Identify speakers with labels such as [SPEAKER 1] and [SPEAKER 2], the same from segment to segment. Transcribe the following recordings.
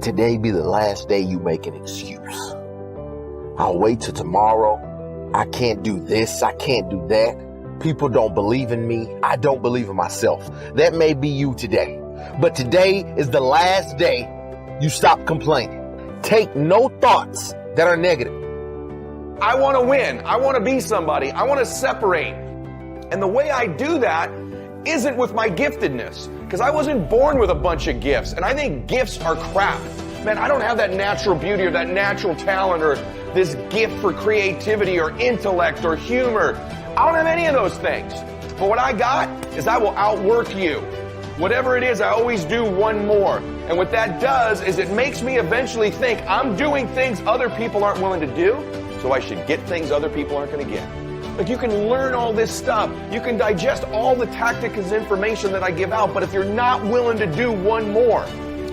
[SPEAKER 1] today be the last day you make an excuse. I'll wait till tomorrow. I can't do this. I can't do that. People don't believe in me. I don't believe in myself. That may be you today. But today is the last day you stop complaining. Take no thoughts that are negative.
[SPEAKER 2] I want to win. I want to be somebody. I want to separate. And the way I do that isn't with my giftedness, because I wasn't born with a bunch of gifts. And I think gifts are crap. Man, I don't have that natural beauty or that natural talent or this gift for creativity or intellect or humor. I don't have any of those things. But what I got is I will outwork you. Whatever it is, I always do one more. And what that does is it makes me eventually think I'm doing things other people aren't willing to do, so I should get things other people aren't going to get. Like, you can learn all this stuff. You can digest all the tactics and information that I give out, but if you're not willing to do one more,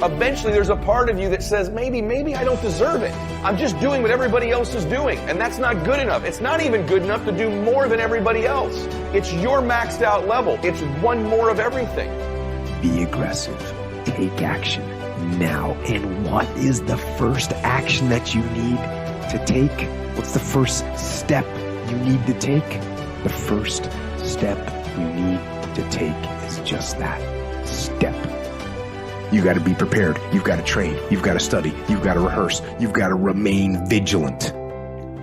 [SPEAKER 2] eventually there's a part of you that says, maybe I don't deserve it. I'm just doing what everybody else is doing, and that's not good enough. It's not even good enough to do more than everybody else. It's your maxed out level. It's one more of everything.
[SPEAKER 3] Be aggressive. Take action now. And what is the first action that you need to take? What's the first step you need to take? The first step you need to take is just that step. You got to be prepared. You've got to train. You've got to study. You've got to rehearse. You've got to remain vigilant.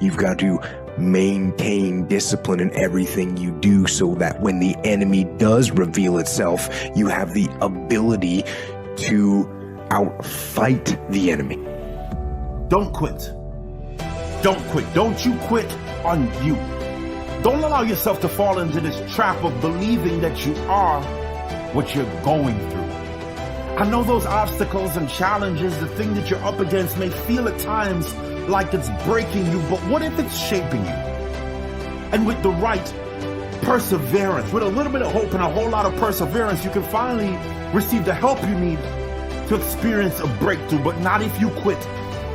[SPEAKER 3] You've got to maintain discipline in everything you do so that when the enemy does reveal itself, you have the ability to outfight the enemy.
[SPEAKER 4] Don't quit. Don't quit. Don't you quit on you. Don't allow yourself to fall into this trap of believing that you are what you're going through. I know those obstacles and challenges, the thing that you're up against may feel at times like it's breaking you, but what if it's shaping you? And with the right perseverance, with a little bit of hope and a whole lot of perseverance, you can finally receive the help you need to experience a breakthrough. But not if you quit.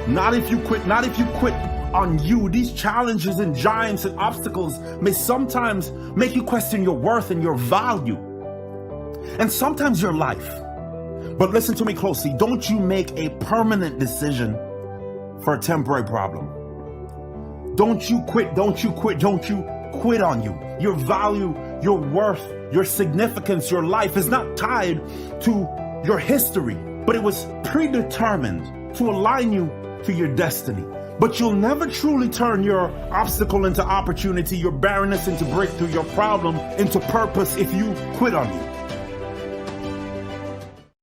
[SPEAKER 4] Not if you quit. Not if you quit on you. These challenges and giants and obstacles may sometimes make you question your worth and your value, and sometimes your life. But listen to me closely. Don't you make a permanent decision for a temporary problem. Don't you quit. Don't you quit. Don't you quit on you. Your value, your worth, your significance, your life is not tied to your history, but it was predetermined to align you to your destiny. But you'll never truly turn your obstacle into opportunity, your barrenness into breakthrough, your problem into purpose if you quit on you.